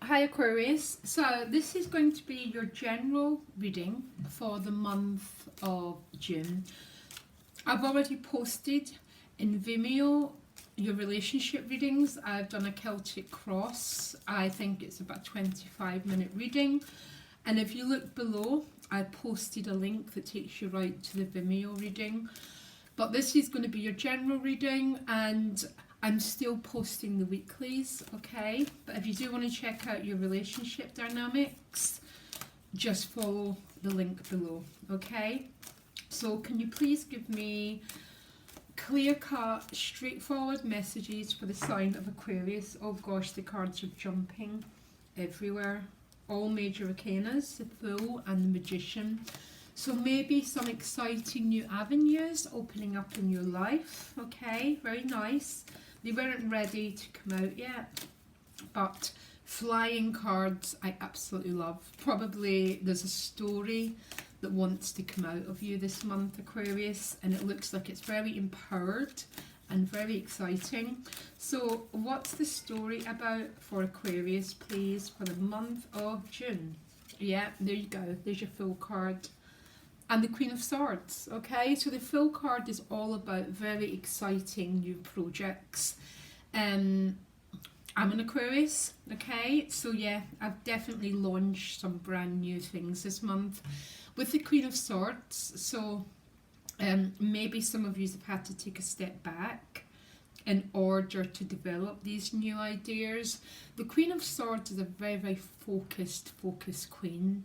Hi Aquarius, so this is going to be your general reading for the month of June. I've already posted in Vimeo your relationship readings. I've done a Celtic cross. I think it's about 25-minute reading, and if you look below I posted a link that takes you right to the Vimeo reading. But this is going to be your general reading, and I'm still posting the weeklies, okay? But if you do want to check out your relationship dynamics, just follow the link below, okay? So can you please give me clear-cut, straightforward messages for the sign of Aquarius? Oh gosh, the cards are jumping everywhere. All major arcanas, the Fool and the Magician. So maybe some exciting new avenues opening up in your life, okay? Very nice. They weren't ready to come out yet, but flying cards I absolutely love. Probably there's a story that wants to come out of you this month, Aquarius, and it looks like it's very empowered and very exciting. So what's the story about for Aquarius, please, for the month of June? Yeah, there you go. There's your Fool card. And the Queen of Swords, okay? So the Fool card is all about very exciting new projects. I'm an Aquarius, okay? So yeah, I've definitely launched some brand new things this month with the Queen of Swords. So maybe some of you have had to take a step back in order to develop these new ideas. The Queen of Swords is a very, very focused queen.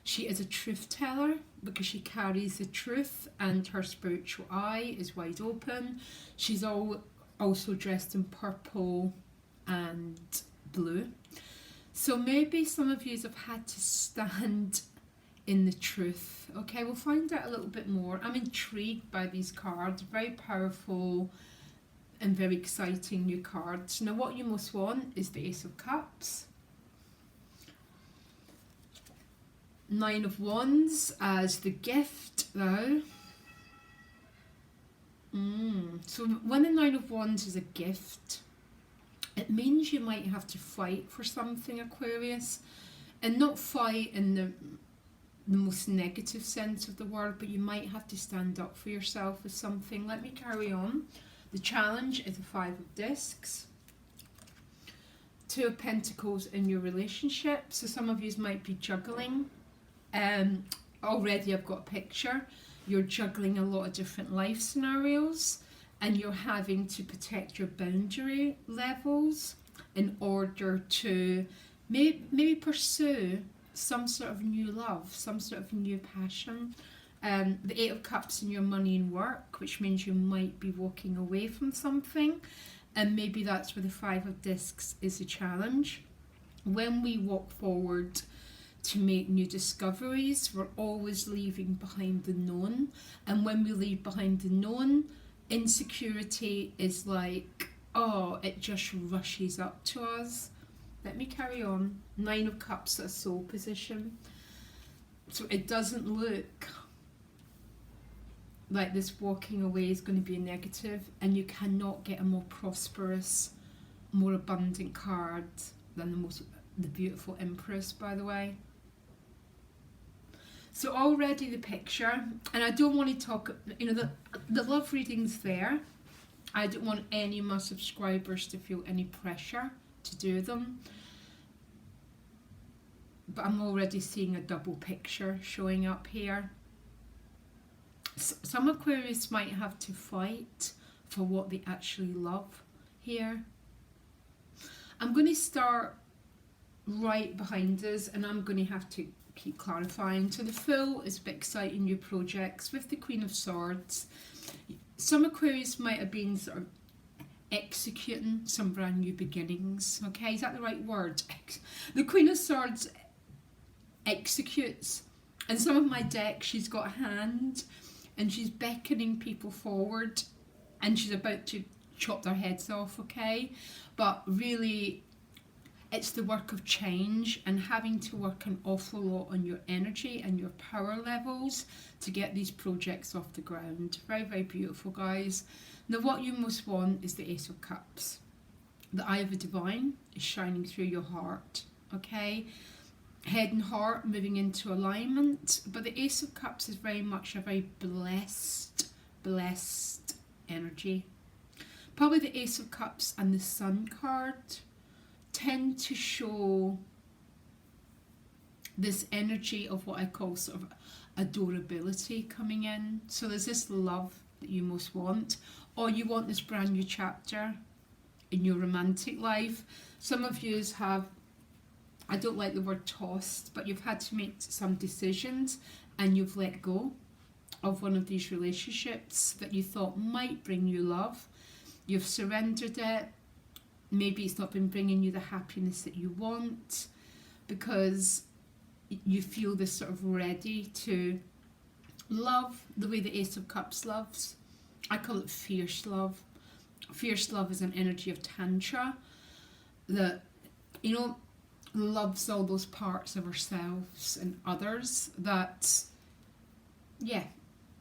She is a truth teller because she carries the truth, and her spiritual eye is wide open. She's also dressed in purple and blue. So maybe some of you have had to stand in the truth. Okay, we'll find out a little bit more. I'm intrigued by these cards, very powerful and very exciting new cards. Now what you most want is the Ace of Cups. Nine of Wands as the gift though. So when the Nine of Wands is a gift, it means you might have to fight for something, Aquarius, and not fight in the most negative sense of the word, but you might have to stand up for yourself with something. Let me carry on. The challenge is the Five of Discs. Two of Pentacles in your relationship. So some of you might be juggling. Already I've got a picture. You're juggling a lot of different life scenarios, and you're having to protect your boundary levels in order to maybe pursue some sort of new love, some sort of new passion. The Eight of Cups in your money and work, which means you might be walking away from something, and maybe that's where the Five of Discs is a challenge. When we walk forward to make new discoveries, we're always leaving behind the known, and when we leave behind the known, insecurity is like, oh, it just rushes up to us. Let me carry on. Nine of Cups at a soul position. So it doesn't look like this walking away is going to be a negative, and you cannot get a more prosperous, more abundant card than the beautiful Empress, by the way. So already the picture, and I don't want to talk, the love reading's there. I don't want any of my subscribers to feel any pressure to do them. But I'm already seeing a double picture showing up here. Some Aquarius might have to fight for what they actually love here. I'm going to start right behind us, and I'm going to have to keep clarifying. So the Fool is about exciting new projects with the Queen of Swords. Some Aquarius might have been sort of executing some brand new beginnings. Okay, is that the right word? The Queen of Swords executes. And some of my deck, she's got a hand and she's beckoning people forward, and she's about to chop their heads off, okay? But really, it's the work of change and having to work an awful lot on your energy and your power levels to get these projects off the ground. Very, very beautiful, guys. Now what you most want is the Ace of Cups. The eye of the divine is shining through your heart, okay? Head and heart moving into alignment, but the Ace of Cups is very much a very blessed energy. Probably the Ace of Cups and the Sun card tend to show this energy of what I call sort of adorability coming in. So there's this love that you most want, or you want this brand new chapter in your romantic life. Some of you have, I don't like the word tossed, but you've had to make some decisions and you've let go of one of these relationships that you thought might bring you love. You've surrendered it. Maybe it's not been bringing you the happiness that you want, because you feel this sort of ready to love the way the Ace of Cups loves. I call it fierce love. Fierce love is an energy of Tantra that, you know, loves all those parts of ourselves and others that, yeah,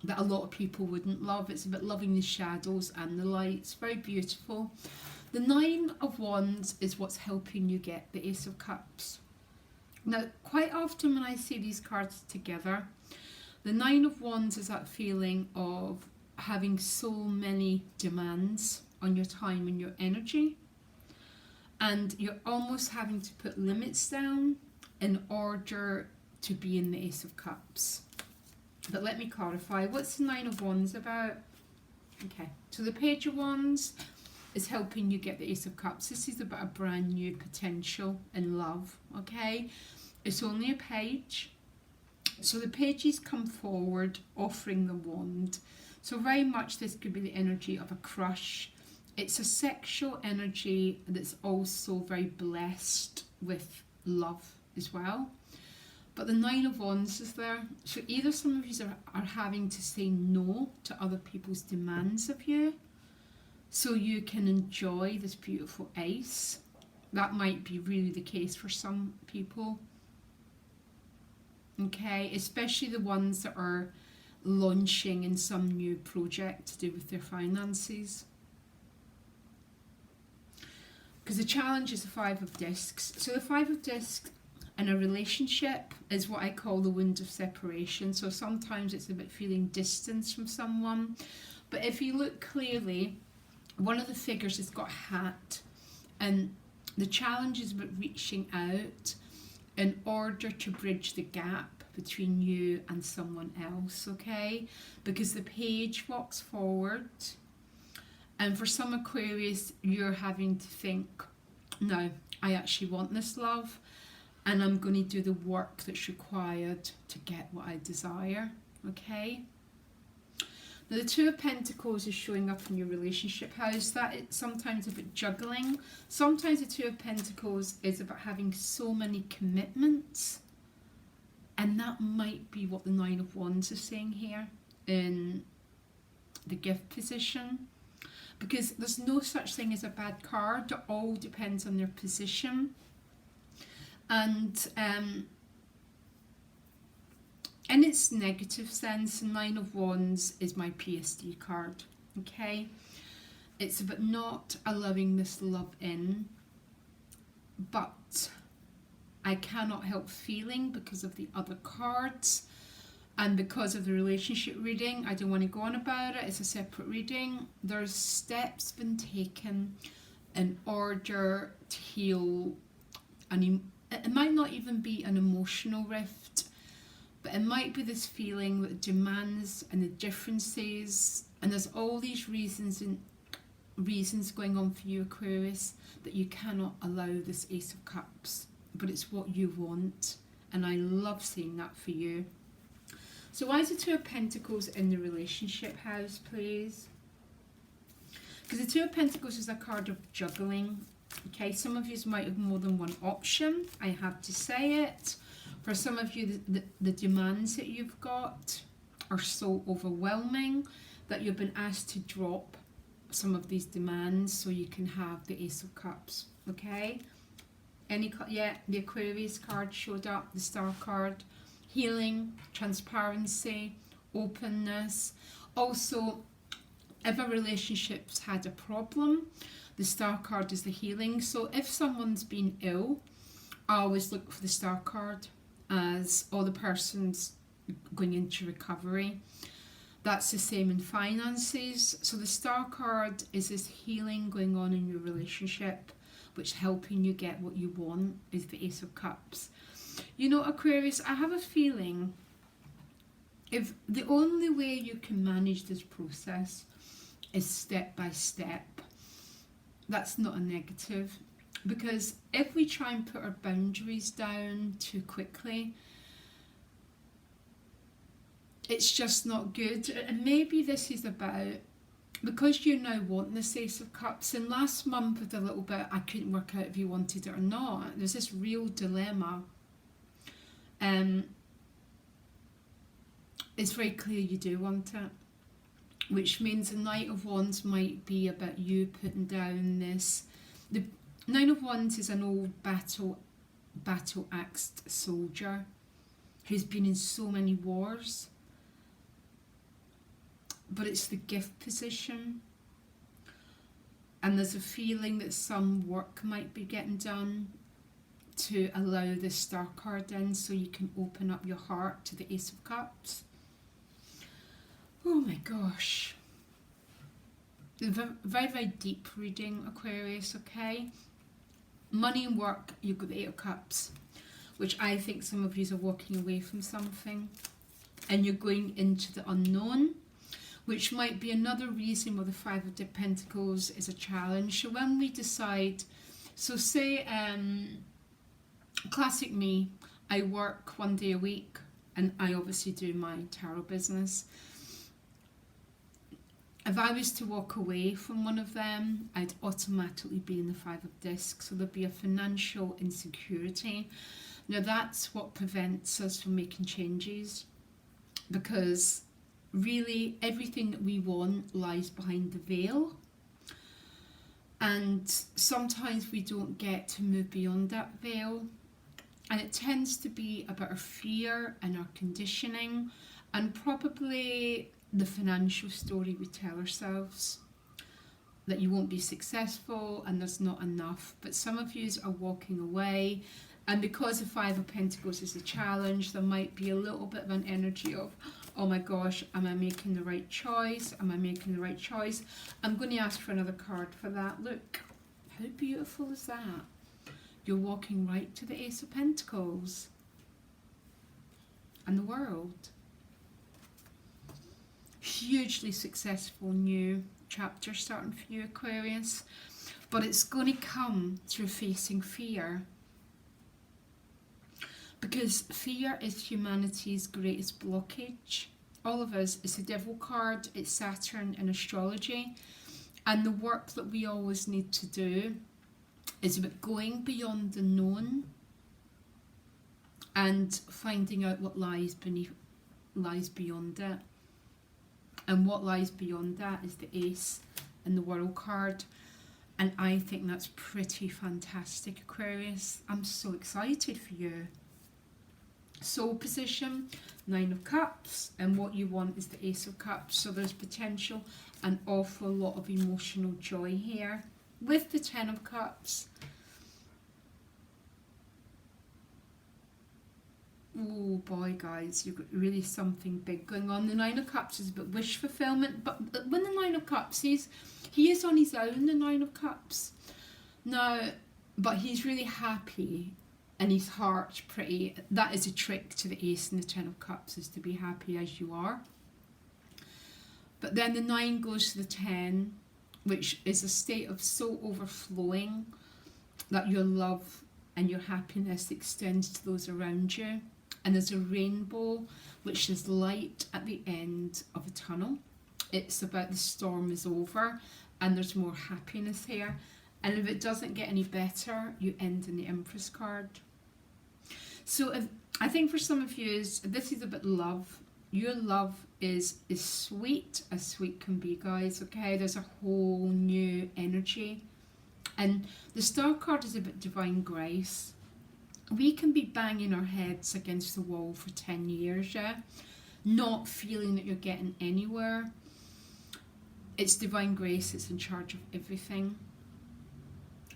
that a lot of people wouldn't love. It's about loving the shadows and the light. It's very beautiful. The Nine of Wands is what's helping you get the Ace of Cups. Now, quite often when I see these cards together, the Nine of Wands is that feeling of having so many demands on your time and your energy, and you're almost having to put limits down in order to be in the Ace of Cups. But let me clarify, what's the Nine of Wands about? Okay, so the Page of Wands is helping you get the Ace of Cups. This is about a brand new potential in love, okay? It's only a page. So the pages come forward offering the wand. So very much this could be the energy of a crush. It's a sexual energy that's also very blessed with love as well. But the Nine of Wands is there. So either some of you are having to say no to other people's demands of you, so you can enjoy this beautiful ace. That might be really the case for some people. Okay, especially the ones that are launching in some new project to do with their finances. Because the challenge is the Five of Discs. So the Five of Discs in a relationship is what I call the wound of separation. So sometimes it's about feeling distance from someone. But if you look clearly, one of the figures has got a hat, and the challenge is about reaching out in order to bridge the gap between you and someone else, okay? Because the page walks forward, and for some Aquarius, you're having to think, no, I actually want this love, and I'm going to do the work that's required to get what I desire, okay? Now, the Two of Pentacles is showing up in your relationship house. That is sometimes about juggling. Sometimes the Two of Pentacles is about having so many commitments. And that might be what the Nine of Wands is saying here in the gift position. Because there's no such thing as a bad card. It all depends on their position. And in its negative sense, the Nine of Wands is my PSD card, okay? It's about not allowing this love in, but I cannot help feeling, because of the other cards and because of the relationship reading, I don't want to go on about it, it's a separate reading. There's steps been taken in order to heal, and it might not even be an emotional rift, but it might be this feeling that demands and the differences, and there's all these reasons going on for you, Aquarius, that you cannot allow this Ace of Cups, but it's what you want, and I love seeing that for you. So why is the Two of Pentacles in the relationship house, please? Because the Two of Pentacles is a card of juggling. Okay, some of you might have more than one option, I have to say it. For some of you, the demands that you've got are so overwhelming that you've been asked to drop some of these demands so you can have the Ace of Cups, okay? The Aquarius card showed up, the Star card. Healing, transparency, openness. Also, if a relationship's had a problem, the Star card is the healing. So if someone's been ill, I always look for the star card as all the persons going into recovery. That's the same in finances. So the star card is this healing going on in your relationship, which helping you get what you want, is the Ace of Cups. You know, Aquarius, I have a feeling if the only way you can manage this process is step by step, that's not a negative. Because if we try and put our boundaries down too quickly, it's just not good. And maybe this is about, because you now want this Ace of Cups, and last month with a little bit, I couldn't work out if you wanted it or not. There's this real dilemma. It's very clear you do want it, which means the Knight of Wands might be about you putting down this. The Nine of Wands is an old battle-axed soldier who's been in so many wars. But it's the gift position. And there's a feeling that some work might be getting done to allow the star card in so you can open up your heart to the Ace of Cups. Oh my gosh. Very, very deep reading, Aquarius, okay? Money and work, you've got the Eight of Cups, which I think some of you are walking away from something and you're going into the unknown, which might be another reason why the Five of Pentacles is a challenge. So when we decide, so say, classic me, I work 1 day a week and I obviously do my tarot business. If I was to walk away from one of them, I'd automatically be in the Five of Discs, so there'd be a financial insecurity. Now that's what prevents us from making changes, because really everything that we want lies behind the veil, and sometimes we don't get to move beyond that veil, and it tends to be about our fear and our conditioning, and probably the financial story we tell ourselves, that you won't be successful and there's not enough. But some of you are walking away, and because the Five of Pentacles is a challenge, there might be a little bit of an energy of, oh my gosh, am I making the right choice? Am I making the right choice? I'm going to ask for another card for that. Look, how beautiful is that? You're walking right to the Ace of Pentacles and the World. Hugely successful new chapter starting for you, Aquarius, but it's going to come through facing fear, because fear is humanity's greatest blockage. All of us, it's the Devil card, it's Saturn in astrology, and the work that we always need to do is about going beyond the known and finding out what lies beyond it. And what lies beyond that is the Ace and the World card. And I think that's pretty fantastic, Aquarius. I'm so excited for you. Soul position, Nine of Cups, and what you want is the Ace of Cups. So there's potential, an awful lot of emotional joy here. With the Ten of Cups, oh boy, guys, you've got really something big going on. The Nine of Cups is about wish fulfillment, but when the Nine of Cups, he is on his own, the Nine of Cups. Now, but he's really happy and his heart's pretty. That is a trick to the Ace and the Ten of Cups, is to be happy as you are. But then the 9 goes to the 10, which is a state of so overflowing that your love and your happiness extends to those around you. And there's a rainbow, which is light at the end of a tunnel. It's about the storm is over and there's more happiness here. And if it doesn't get any better, you end in the Empress card. So I think for some of you, this is about love. Your love is sweet as sweet can be, guys, okay? There's a whole new energy. And the Star card is about divine grace. We can be banging our heads against the wall for 10 years, yeah? Not feeling that you're getting anywhere. It's divine grace, it's in charge of everything.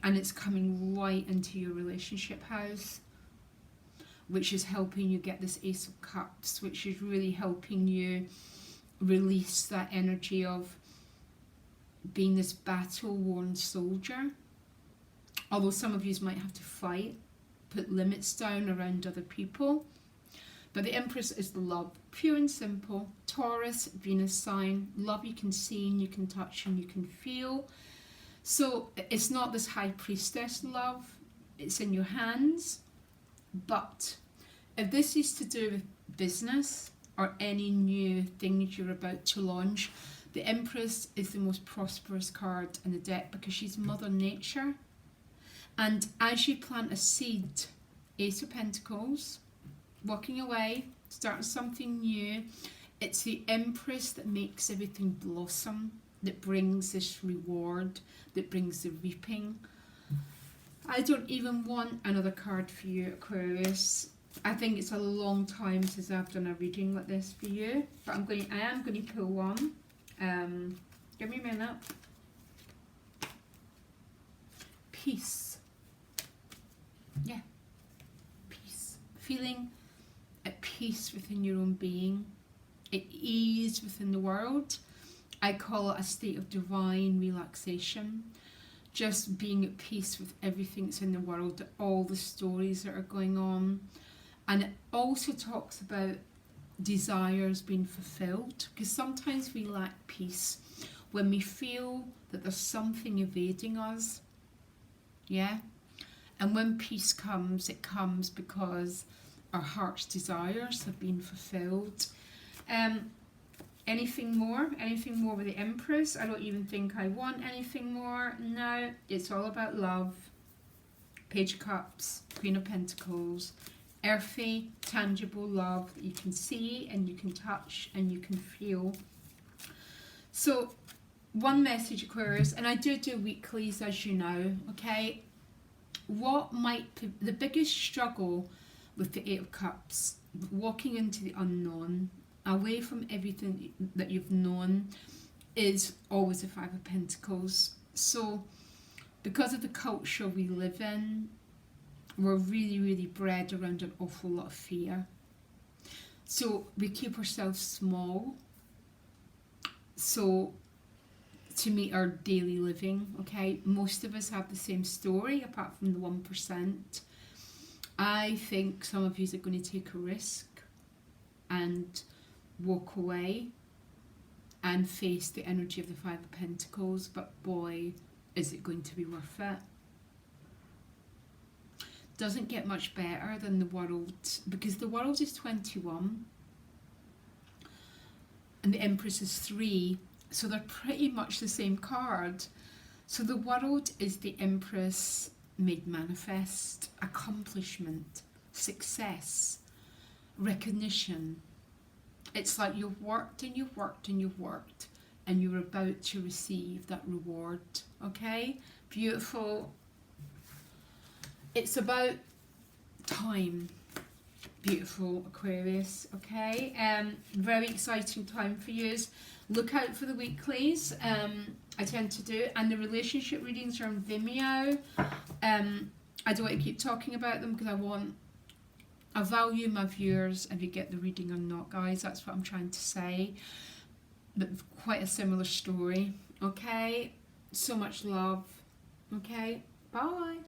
and it's coming right into your relationship house, which is helping you get this Ace of Cups, which is really helping you release that energy of being this battle-worn soldier. Although some of you might have to fight, put limits down around other people. But the Empress is the love, pure and simple. Taurus, Venus sign, love you can see and you can touch and you can feel. So it's not this high priestess love, it's in your hands. But if this is to do with business or any new things you're about to launch, the Empress is the most prosperous card in the deck because she's Mother Nature. And as you plant a seed, Ace of Pentacles, walking away, starting something new, it's the Empress that makes everything blossom, that brings this reward, that brings the reaping. I don't even want another card for you, Aquarius. I think it's a long time since I've done a reading like this for you, but I am going to pull one. Give me a minute. Peace. Yeah, peace. Feeling at peace within your own being, at ease within the world. I call it a state of divine relaxation. Just being at peace with everything that's in the world, all the stories that are going on. And it also talks about desires being fulfilled, because sometimes we lack peace when we feel that there's something evading us. Yeah? And when peace comes, it comes because our heart's desires have been fulfilled. Anything more? Anything more with the Empress? I don't even think I want anything more. No, it's all about love. Page of Cups, Queen of Pentacles. Earthy, tangible love that you can see and you can touch and you can feel. So, one message, Aquarius, and I do weeklies, as you know, okay? What might be the biggest struggle with the Eight of Cups, walking into the unknown, away from everything that you've known, is always the Five of Pentacles. So, because of the culture we live in, we're really, really bred around an awful lot of fear. So we keep ourselves small. So to meet our daily living, okay, most of us have the same story apart from the 1%. I think some of you are going to take a risk and walk away and face the energy of the Five of Pentacles, but boy, is it going to be worth it. Doesn't get much better than the World, because the World is 21 and the Empress is 3, so they're pretty much the same card. So the World is the Empress made manifest, accomplishment, success, recognition. It's like you've worked and you've worked and you've worked and you're about to receive that reward. Okay, beautiful. It's about time. Beautiful, Aquarius. Okay, very exciting time for you. Look out for the weeklies. I tend to do, and the relationship readings are on Vimeo. I don't want to keep talking about them because I value my viewers if you get the reading or not, guys. That's what I'm trying to say. But quite a similar story. Okay, so much love. Okay, bye.